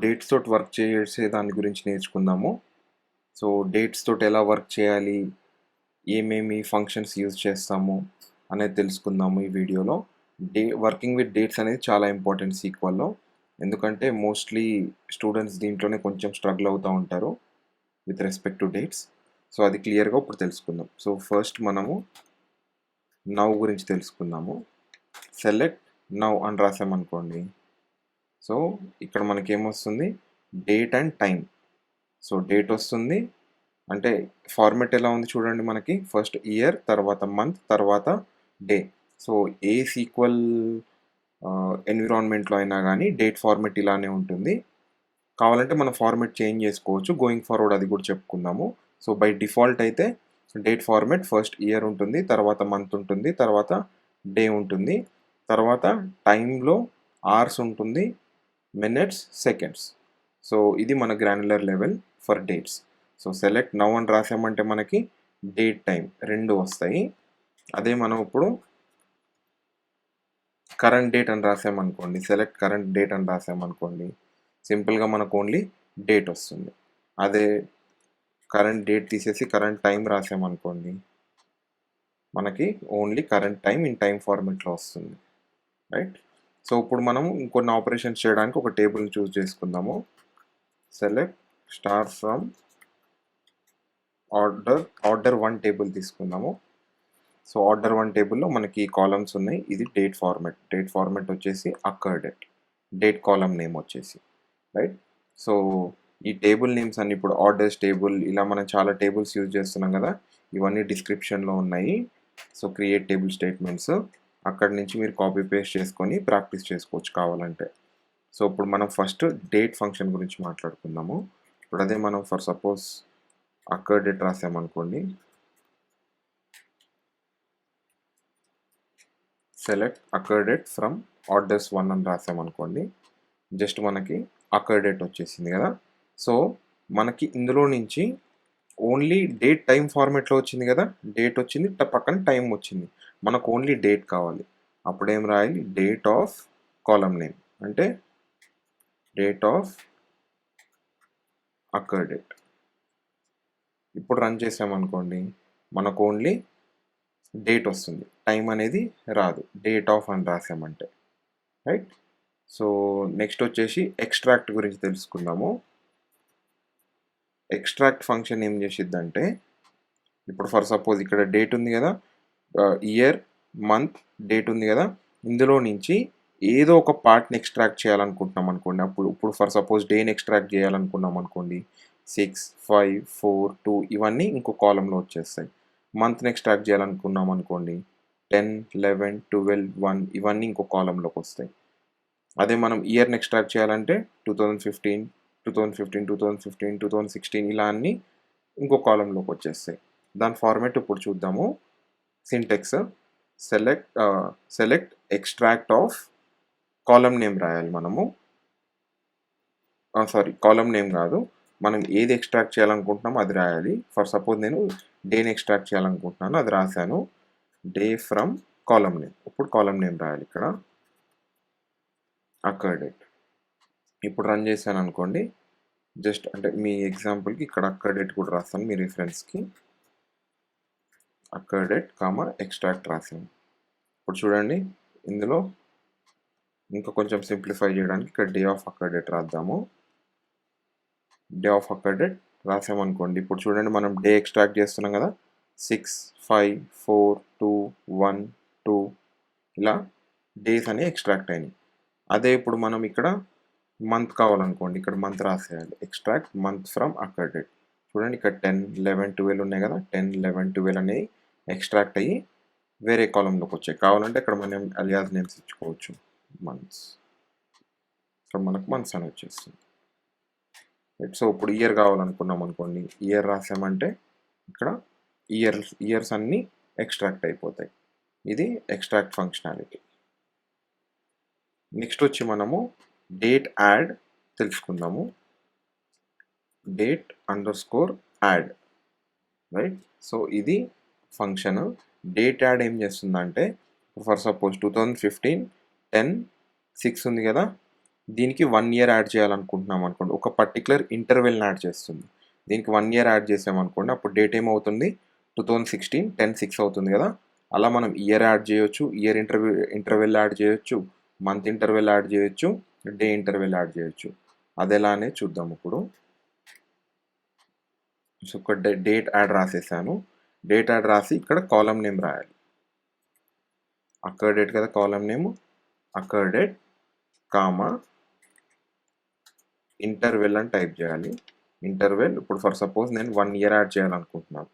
Dates తోటి work చేసే దాని గురించి నేర్చుకుందాము. సో డేట్స్ తోటి ఎలా వర్క్ చేయాలి, ఏమేమి ఫంక్షన్స్ యూజ్ చేస్తాము అనేది తెలుసుకుందాము ఈ వీడియోలో. వర్కింగ్ విత్ డేట్స్ అనేది చాలా ఇంపార్టెంట్ సీక్వెల్లో. ఎందుకంటే మోస్ట్లీ స్టూడెంట్స్ దీంట్లోనే కొంచెం స్ట్రగుల్ అవుతూ ఉంటారు with respect to dates. So అది క్లియర్గా ఇప్పుడు తెలుసుకుందాం. సో ఫస్ట్ మనము నౌ గురించి తెలుసుకుందాము. సెలెక్ట్ నౌ అని రాసామనుకోండి, సో ఇక్కడ మనకి ఏమొస్తుంది, date and time. So date వస్తుంది, అంటే ఫార్మెట్ ఎలా ఉంది చూడండి, మనకి ఫస్ట్ ఇయర్, తర్వాత మంత్, తర్వాత డే. సో ఏ సీక్వెల్ ఎన్విరాన్మెంట్లో అయినా కానీ డేట్ ఫార్మెట్ ఇలానే ఉంటుంది. కావాలంటే మనం ఫార్మెట్ చేంజ్ చేసుకోవచ్చు, గోయింగ్ ఫార్వర్డ్ అది కూడా చెప్పుకుందాము. సో బై డిఫాల్ట్ అయితే డేట్ ఫార్మెట్ ఫస్ట్ ఇయర్ ఉంటుంది, తర్వాత మంత్ ఉంటుంది, తర్వాత డే ఉంటుంది, తర్వాత టైంలో అవర్స్ ఉంటుంది, మినిట్స్, సెకండ్స్. సో ఇది మన granular level for dates. So select now అని రాసామంటే మనకి డేట్ టైం రెండు వస్తాయి. అదే మనం ఇప్పుడు కరెంట్ డేట్ అని రాసామనుకోండి, సెలెక్ట్ కరెంట్ డేట్ అని రాసామనుకోండి, సింపుల్గా మనకు ఓన్లీ డేట్ వస్తుంది. అదే కరెంట్ డేట్ తీసేసి కరెంట్ టైం రాసామనుకోండి, మనకి only current time in time ఫార్మెట్లో వస్తుంది, రైట్. సో ఇప్పుడు మనం ఇంకొన్ని ఆపరేషన్స్ చేయడానికి ఒక టేబుల్ని చూస్ చేసుకుందాము. Select star from order 1 table తీసుకుందాము. సో ఆర్డర్ 1 టేబుల్లో మనకి కాలమ్స్ ఉన్నాయి. ఇది డేట్ ఫార్మెట్ వచ్చేసి అక్కర్ డేట్ కాలమ్ నేమ్ వచ్చేసి, రైట్. సో ఈ టేబుల్ నేమ్స్ అన్ని ఇప్పుడు ఆర్డర్స్ టేబుల్, ఇలా మనం చాలా టేబుల్స్ యూజ్ చేస్తున్నాం కదా, ఇవన్నీ డిస్క్రిప్షన్లో ఉన్నాయి. సో క్రియేట్ టేబుల్ స్టేట్మెంట్స్, అక్కడి నుంచి మీరు కాపీ పేస్ట్ చేసుకొని ప్రాక్టీస్ చేసుకోవచ్చు కావాలంటే. సో ఇప్పుడు మనం ఫస్ట్ డేట్ ఫంక్షన్ గురించి మాట్లాడుకుందాము. ఇప్పుడు అదే మనం ఫర్ సపోజ్ అక్కర్ డేట్ రాసామనుకోండి, సెలెక్ట్ అక్కర్ డేట్ ఫ్రమ్ ఆర్డర్స్ 1 అని రాసామనుకోండి, జస్ట్ మనకి అక్కర్ డేట్ వచ్చేసింది కదా. సో మనకి ఇందులో నుంచి ఓన్లీ డేట్ టైం ఫార్మెట్లో వచ్చింది కదా, డేట్ వచ్చింది, పక్కన టైం వచ్చింది, మనకు ఓన్లీ డేట్ కావాలి. అప్పుడేం రాయాలి, డేట్ ఆఫ్ కాలమ్ నేమ్, అంటే డేట్ ఆఫ్ అక్కర్ డేట్. ఇప్పుడు రన్ చేసామనుకోండి, మనకు ఓన్లీ డేట్ వస్తుంది, టైం అనేది రాదు, డేట్ ఆఫ్ అని రాసామంటే, రైట్. సో నెక్స్ట్ వచ్చేసి ఎక్స్ట్రాక్ట్ గురించి తెలుసుకుందాము. ఎక్స్ట్రాక్ట్ ఫంక్షన్ ఏం చేసిద్దంటే, ఇప్పుడు ఫర్ సపోజ్ ఇక్కడ డేట్ ఉంది కదా, ఇయర్, మంత్, డేట్ ఉంది కదా, ఇందులో నుంచి ఏదో ఒక పార్ట్ని ఎక్స్ట్రాక్ట్ చేయాలనుకుంటున్నాం అనుకోండి. ఇప్పుడు ఫర్ సపోజ్ డేని ఎక్స్ట్రాక్ట్ చేయాలనుకున్నాం అనుకోండి, 6, 5, 4, 2 ఇవన్నీ ఇంకో కాలంలో వచ్చేస్తాయి. మంత్ని ఎక్స్ట్రాక్ట్ చేయాలనుకున్నాం అనుకోండి, 10, 11, 12, 1 ఇవన్నీ ఇంకో కాలంలోకి వస్తాయి. అదే మనం ఇయర్ని ఎక్స్ట్రాక్ట్ చేయాలంటే 2015, 2016 ఇలా అన్నీ ఇంకో కాలంలోకి వచ్చేస్తాయి. దాని ఫార్మేట్ ఇప్పుడు చూద్దాము. Sintex select extract of column name రాయాలి మనము. కాలమ్ నేమ్ కాదు, మనం ఏది ఎక్స్ట్రాక్ట్ చేయాలనుకుంటున్నామో అది రాయాలి. ఫర్ సపోజ్ నేను డేని ఎక్స్ట్రాక్ట్ చేయాలనుకుంటున్నాను, అది రాశాను, డే ఫ్రమ్ కాలమ్ నేమ్. ఇప్పుడు కాలమ్ నేమ్ రాయాలి ఇక్కడ అక్కర్ డేట్. ఇప్పుడు రన్ చేశాను అనుకోండి, జస్ట్ అంటే మీ ఎగ్జాంపుల్కి ఇక్కడ అక్కర్ డేట్ కూడా రాస్తాను మీ రిఫరెన్స్కి. అక్కర్ డేట్ ఎక్స్ట్రాక్ట్ రాసాను. ఇప్పుడు చూడండి, ఇందులో ఇంకా కొంచెం సింప్లిఫై చేయడానికి ఇక్కడ డే ఆఫ్ అక్కర్ డేట్ రాద్దాము. డే ఆఫ్ అక్కర్ డేట్ రాసామనుకోండి, ఇప్పుడు చూడండి మనం డే ఎక్స్ట్రాక్ట్ చేస్తున్నాం కదా, 6, 5, 4, 2, 1, 2 ఇలా డేస్ అని ఎక్స్ట్రాక్ట్ అయినాయి. అదే ఇప్పుడు మనం ఇక్కడ మంత్ కావాలనుకోండి, ఇక్కడ మంత్ రాసేయాలి, extract month from occur date. చూడండి ఇక్కడ 10, 11, 12 ఉన్నాయి కదా, 10, 11, 12 అనేవి ఎక్స్ట్రాక్ట్ అయ్యి వేరే కాలంలోకి వచ్చాయి. కావాలంటే ఇక్కడ మనం అలియాస్ నేమ్స్ ఇచ్చుకోవచ్చు, మంత్స్. ఇక్కడ మనకు మంత్స్ అని వచ్చేస్తుంది. సో ఇప్పుడు ఇయర్ కావాలనుకున్నాం అనుకోండి, ఇయర్ రాసామంటే ఇక్కడ ఇయర్స్ అన్నీ ఎక్స్ట్రాక్ట్ అయిపోతాయి. ఇది ఎక్స్ట్రాక్ట్ ఫంక్షనాలిటీ. నెక్స్ట్ వచ్చి మనము డేట్ యాడ్ తెలుసుకుందాము. Date underscore add, right. So ఇది ఫంక్షన్. డేట్ యాడ్ ఏం చేస్తుందంటే, ఫర్ సపోజ్ 2015, 10, 6 ఉంది కదా, దీనికి 1 ఇయర్ యాడ్ చేయాలనుకుంటున్నాం అనుకోండి, ఒక పర్టిక్యులర్ ఇంటర్వెల్‌ని యాడ్ చేస్తుంది. దీనికి 1 ఇయర్ యాడ్ చేసామనుకోండి, అప్పుడు డేట్ ఏమవుతుంది? 2016 10/6 అవుతుంది కదా! అలా మనం ఇయర్ యాడ్ చేయొచ్చు, ఇయర్ ఇంటర్వెల్ యాడ్ చేయొచ్చు, మంత్ ఇంటర్వెల్ యాడ్ చేయొచ్చు, డే ఇంటర్వెల్ యాడ్ చేయొచ్చు. అదెలా అనేది చూద్దాం ఇప్పుడు. సో, ఒక డేట్ యాడ్ రాసేసాను. డేట్ యాడ్ రాసి ఇక్కడ కాలమ్ నేమ్ రాయాలి. అక్కర్ డేట్ కదా column name. Occur date, comma, interval అని టైప్ చేయాలి. ఇంటర్వెల్ ఇప్పుడు ఫర్ సపోజ్ నేను 1 ఇయర్ యాడ్ చేయాలనుకుంటున్నాను.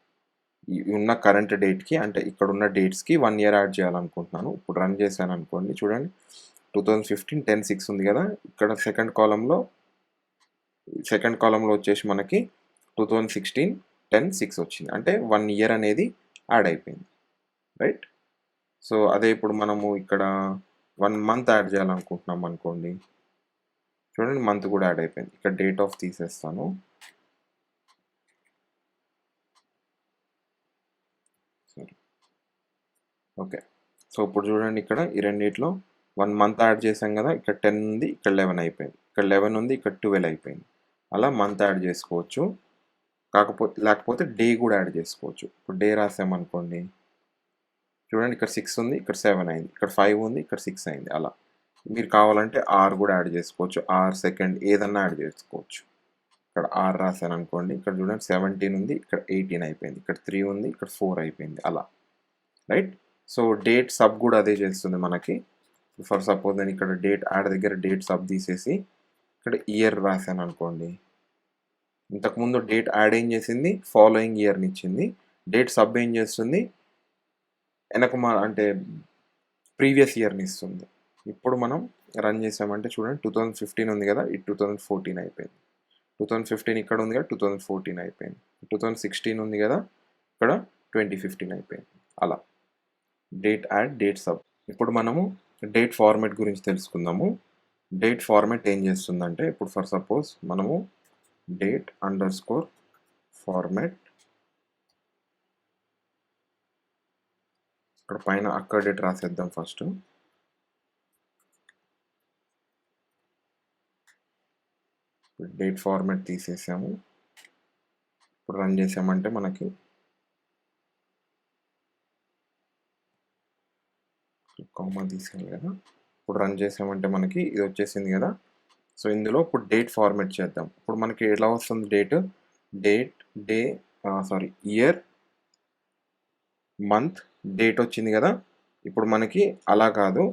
ఉన్న కరెంట్ డేట్‌కి అంటే ఇక్కడున్న డేట్స్‌కి 1 ఇయర్ యాడ్ చేయాలనుకుంటున్నాను. ఇప్పుడు రన్ చేశాననుకోండి చూడండి. 2015 10/6 ఉంది కదా! ఇక్కడ సెకండ్ కాలమ్‌లో వచ్చేసి మనకి 2016 10/6 వచ్చింది. అంటే 1 ఇయర్ అనేది యాడ్ అయిపోయింది. రైట్? సో, అదే ఇప్పుడు మనము ఇక్కడ 1 మంత్ యాడ్ చేయాలనుకుంటున్నాం అనుకోండి. చూడండి మంత్ కూడా యాడ్ అయిపోయింది. ఇక్కడ డేట్ ఆఫ్ తీసేస్తాను. సరే. ఓకే. సో, ఇప్పుడు చూడండి ఇక్కడ ఈ రెండిట్లో 1 మంత్ యాడ్ చేసాం కదా! ఇక్కడ 10 ఉంది, ఇక్కడ 11 అయిపోయింది. ఇక్కడ 11 ఉంది, ఇక్కడ 12 అయిపోయింది. అలా మంత్ యాడ్ చేసుకోవచ్చు. లేకపోతే డే కూడా యాడ్ చేసుకోవచ్చు. ఇప్పుడు డే రాసామనుకోండి. చూడండి ఇక్కడ 6 ఉంది, ఇక్కడ 7 అయింది. ఇక్కడ 5 ఉంది, ఇక్కడ 6 అయింది. అలా. మీరు కావాలంటే ఆర్ కూడా యాడ్ చేసుకోవచ్చు. ఆర్ సెకండ్ ఏదన్నా యాడ్ చేసుకోవచ్చు. ఇక్కడ ఆర్ రాసాననుకోండి. ఇక్కడ చూడండి 17 ఉంది, ఇక్కడ 18 అయిపోయింది. ఇక్కడ 3 ఉంది, ఇక్కడ 4 అయిపోయింది. అలా. రైట్? సో, డేట్ సబ్ కూడా అదే చేస్తుంది మనకి. ఫర్ సపోజ్ నేను ఇక్కడ డేట్ యాడ్ దగ్గర డేట్ సబ్ తీసేసి ఇక్కడ ఇయర్ రాశాను అనుకోండి. ఇంతకుముందు డేట్ యాడ్ ఏం చేసింది? ఫాలోయింగ్ ఇయర్‌ని ఇచ్చింది. డేట్ సబ్ ఏం చేస్తుంది? అంటే ప్రీవియస్ ఇయర్‌ని ఇస్తుంది. ఇప్పుడు మనం రన్ చేసామంటే చూడండి 2015 ఉంది కదా! ఇది 2014 అయిపోయింది. 2015 ఇక్కడ ఉంది కదా! 2014 అయిపోయింది. 2016 ఉంది కదా! ఇక్కడ 2015 అయిపోయింది. అలా. Date add, date sub. ఇప్పుడు మనము డేట్ ఫార్మాట్ గురించి తెలుసుకుందాము. డేట్ ఫార్మాట్ ఏం చేస్తుందంటే ఇప్పుడు ఫర్ సపోజ్ మనము డేట్ అండర్‌స్కోర్ ఫార్మాట్ ఇక్కడ పైన అక్కర్ డేట్ రాసేద్దాం ఫస్ట్. డేట్ ఫార్మాట్ తీసేసాము. ఇప్పుడు రన్ చేసామంటే మనకి కామా తీసేయాలి కదా! ఇప్పుడు రన్ చేసామంటే మనకి ఇది వచ్చేసింది కదా! సో, ఇందులో ఇప్పుడు డేట్ ఫార్మాట్ చేద్దాం. ఇప్పుడు మనకి ఎలా వస్తుంది date? Day year, month, date వచ్చింది కదా! ఇప్పుడు మనకి అలా కాదు.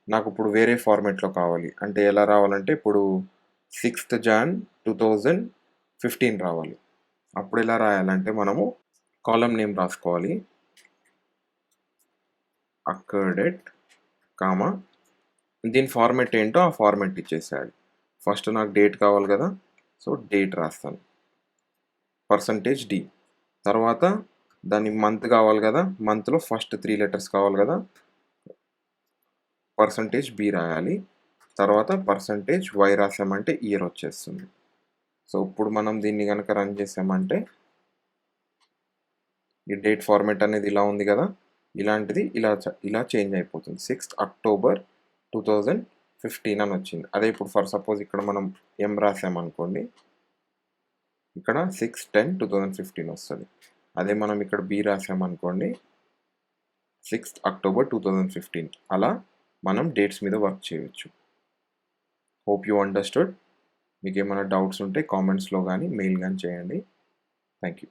నాకు ఇప్పుడు వేరే ఫార్మాట్‌లో కావాలి. అంటే ఎలా రావాలంటే ఇప్పుడు 6th Jan 2015 రావాలి. అప్పుడు ఎలా రాయాలంటే మనము కాలమ్ నేమ్ రాసుకోవాలి. అక్కర్ డేట్, కామా, దీని ఫార్మాట్ ఏంటో ఆ ఫార్మాట్ ఇచ్చేసేయాలి. ఫస్ట్ నాకు డేట్ కావాలి కదా! సో, డేట్ రాస్తాను. %d. తర్వాత దానికి మంత్ కావాలి కదా! మంత్‌లో ఫస్ట్ 3 లెటర్స్ కావాలి కదా! %b రాయాలి. తర్వాత %y రాసామంటే ఇయర్ వచ్చేస్తుంది. సో, ఇప్పుడు మనం దీన్ని గనక రన్ చేసామంటే ఈ డేట్ ఫార్మాట్ అనేది ఇలా ఉంది కదా! ఇలాంటిది ఇలా చేంజ్ అయిపోతుంది. 6th October 2015 అని వచ్చింది. అదే ఇప్పుడు ఫర్ సపోజ్ ఇక్కడ మనం ఎం రాసామనుకోండి. ఇక్కడ 6/10/2015 వస్తది. అదే మనం ఇక్కడ బి రాసామనుకోండి. 6th October 2015 అలా మనం డేట్స్ మీద వర్క్ చేయొచ్చు. Hope you understood. మీకేమైనా డౌట్స్ ఉంటే కామెంట్స్‌లో గానీ, మెయిల్ గానీ చేయండి. Thank you.